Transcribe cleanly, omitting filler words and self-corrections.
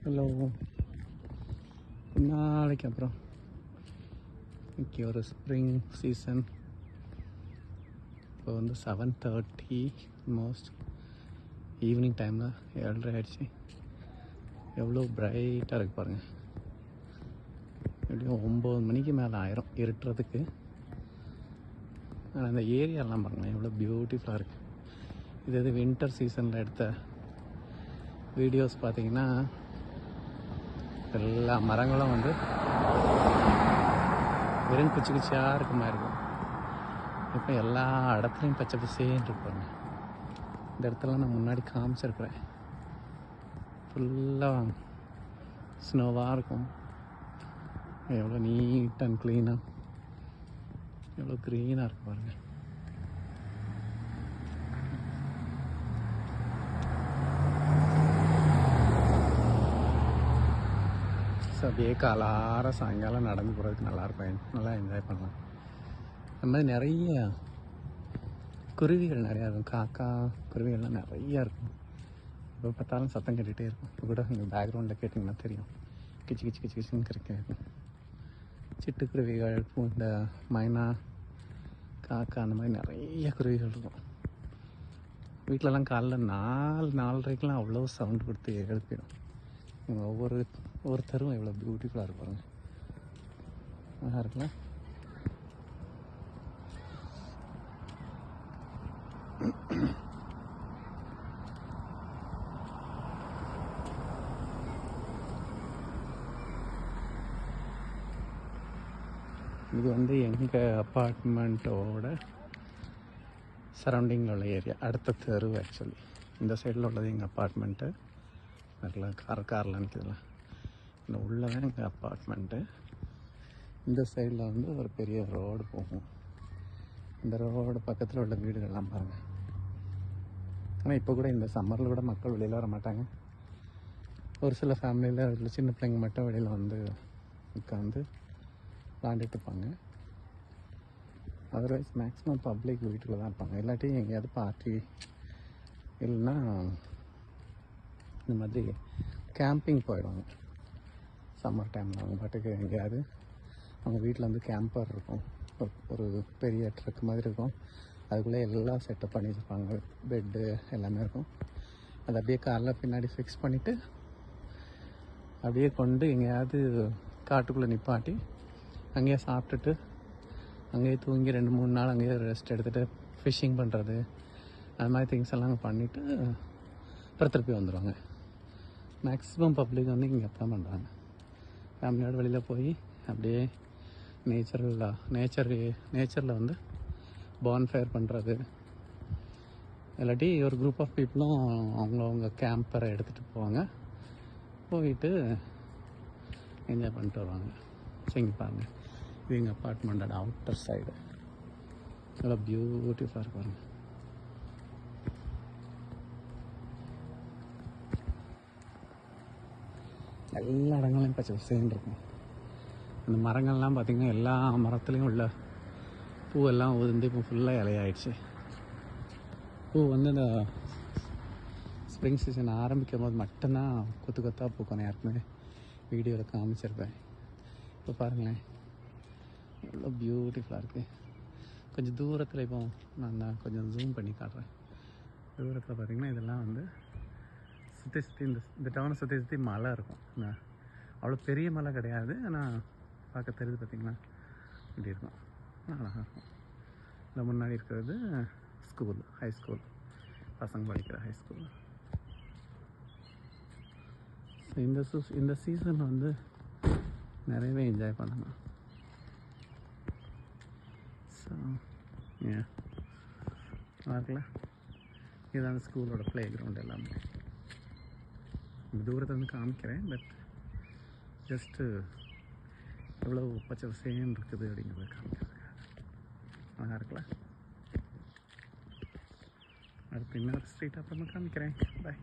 Hello. நாளைக்கு அப்புறம் இன்றைக்கி ஒரு ஸ்ப்ரிங் சீசன். இப்போ வந்து 7:30 ஆல்மோஸ்ட் ஈவினிங் டைமில் 7:30 ஆயிடுச்சு. எவ்வளோ பிரைட்டாக இருக்குது பாருங்கள். எப்படியும் 9 மணிக்கு மேலே ஆயிரும் இருட்டுறதுக்கு. ஆனால் அந்த ஏரியாலாம் பாருங்கள் எவ்வளோ பியூட்டிஃபுல்லாக இருக்குது. இது வின்டர் சீசனில் எடுத்த வீடியோஸ் பார்த்தீங்கன்னா எல்லா மரங்களும் வந்து வெறும் குச்சி குச்சியாக இருக்க மாதிரி இருக்கும். இப்போ எல்லா இடத்துலையும் பச்சை பசேன்னு இருப்பாங்க. இந்த இடத்துல நான் முன்னாடி காமிச்சிருக்கிறேன். ஃபுல்லாக ஸ்னோவாக இருக்கும். எவ்வளோ நீட் அண்ட் க்ளீனாக எவ்வளோ க்ரீனாக இருக்கு பாருங்கள். ஸோ அப்படியே காலார சாயங்காலம் நடந்து போகிறதுக்கு நல்லாயிருக்கும். நல்லா என்ஜாய் பண்ணலாம். அந்த மாதிரி நிறைய குருவிகள் நிறையா இருக்கும். காக்கா குருவிகள்லாம் நிறையா இருக்கும். இப்போ பார்த்தாலும் சத்தம் கேட்டுகிட்டே இருக்கும். இப்போ கூட இந்த பேக்ரவுண்டில் கேட்டிங்கன்னா தெரியும். கிச்சு கிச்சு கிச்சு கிச்சுன்னு இருக்கும். சிட்டுக்குருவிகள், இந்த மைனா, காக்கா, அந்த மாதிரி நிறைய குருவிகள் இருக்கும். வீட்டிலலாம் காலைல 4:30க்கெலாம் அவ்வளோ சவுண்டு கொடுத்து எழுப்பிடும். ஒவ்வொருத்தரும் எவ்வளோ பியூட்டிஃபுல்லாக இருப்பாங்க. நல்லா இருக்குல்ல? இது வந்து எங்கள் அப்பார்ட்மெண்ட்டோட சரௌண்டிங்கில் உள்ள ஏரியா. அடுத்த தெரு ஆக்சுவலி. இந்த சைடில் உள்ளது எங்கள் அப்பார்ட்மெண்ட்டு. அதில் காரில் நிற்கிறதுல இந்த உள்ளே தான் எங்கள் அப்பார்ட்மெண்ட்டு. இந்த சைடில் வந்து ஒரு பெரிய ரோடு போகும். இந்த ரோடு பக்கத்தில் உள்ள வீடுகள்லாம் பாருங்கள். ஆனால் இப்போ கூட இந்த சம்மரில் கூட மக்கள் வெளியில் வர மாட்டாங்க. ஒரு சில ஃபேமிலியில் சின்ன பிள்ளைங்க மட்டும் வெளியில் வந்து உட்காந்து விளாண்டுட்டு இருப்பாங்க. அதர்வைஸ் மேக்ஸிமம் பப்ளிக் வீட்டில் தான் இருப்பாங்க. இல்லாட்டி எங்கேயாவது பார்ட்டி இல்லைன்னா இந்த மாதிரி கேம்பிங் போயிடுவாங்க. சம்மர் டைமில் அவங்க பாட்டுக்கு எங்கேயாவது அவங்க வீட்டில் வந்து கேம்பர் இருக்கும். ஒரு பெரிய ட்ரக் மாதிரி இருக்கும். அதுக்குள்ளே எல்லாம் செட்டப் பண்ணி வச்சுருப்பாங்க. பெட்டு எல்லாமே இருக்கும். அது அப்படியே காரில் பின்னாடி ஃபிக்ஸ் பண்ணிவிட்டு அப்படியே கொண்டு எங்கேயாவது காட்டுக்குள்ளே நிப்பாட்டி அங்கேயே சாப்பிட்டுட்டு அங்கேயே தூங்கி 2-3 நாள் அங்கேயே ரெஸ்ட் எடுத்துகிட்டு ஃபிஷ்ஷிங் பண்ணுறது அது மாதிரி திங்ஸ் எல்லாம் பண்ணிவிட்டு அப்புறம் திருப்பி வந்துடுவாங்க. மேக்ஸிமம் பப்ளிக் வந்து இங்கே அப்போ தான் பண்ணுறாங்க. ஃபேமிலியோடு வெளியில் போய் அப்படியே நேச்சரில் வந்து பான்ஃபயர் பண்ணுறது. இல்லாட்டி ஒரு குரூப் ஆஃப் பீப்புளும் அவங்கவுங்க கேம்பரை எடுத்துகிட்டு போவாங்க. போயிட்டு என்ஜாய் பண்ணிட்டு வருவாங்க. சரிங்க பாருங்கள். இது எங்கள் அப்பார்ட்மெண்ட்டோட அவுட்டர் சைடு. நல்லா பியூட்டிஃபுல்லாக இருக்கு பாருங்கள். எல்லா இடங்களையும் பச்சை பசேன்னு இருக்கும். அந்த மரங்கள்லாம் பார்த்திங்கன்னா எல்லா மரத்துலேயும் உள்ள பூவெல்லாம் உதிர்ந்து இப்போ ஃபுல்லாக இலையாயிடுச்சு. பூ வந்து இந்த ஸ்ப்ரிங் சீசன் ஆரம்பிக்கும் போது மட்டும்தான் கொத்து கொத்தாக பூக்கும். நான் யாருக்குமே வீடியோவில் காமிச்சிருப்பேன். இப்போ பாருங்களேன் எவ்வளோ பியூட்டிஃபுல்லாக இருக்குது. கொஞ்சம் தூரத்தில் இப்போ நான் கொஞ்சம் ஜூம் பண்ணி காட்டுறேன். தூரத்தில் பார்த்திங்கன்னா இதெல்லாம் வந்து சுற்றி இந்த டவுனை சுற்றி மலை இருக்கும். அவ்வளோ பெரிய மலை கிடையாது. ஆனால் பார்க்க தெரியுது பார்த்திங்கன்னா இப்படி இருக்கும். அழகாக இருக்கும். இந்த முன்னாடி இருக்கிறது ஸ்கூல், ஹை ஸ்கூல், பசங்க படிக்கிற ஹை ஸ்கூல். ஸோ இந்த சீசன் வந்து நிறையவே என்ஜாய் பண்ணலாம். ஸோ பார்க்கல. இதுதான் ஸ்கூலோட ப்ளே கிரவுண்ட் எல்லாமே. தூரத்தை வந்து காமிக்கிறேன். பட் ஜஸ்ட்டு எவ்வளோ பச்சை பசேன்னு இருக்குது அப்படிங்கிறத காமிக்கிறதுக்காக அழகாக இருக்குல்ல. அடுத்து இன்னொரு ஸ்ட்ரீட் அப்புறமா காமிக்கிறேன். பாய்.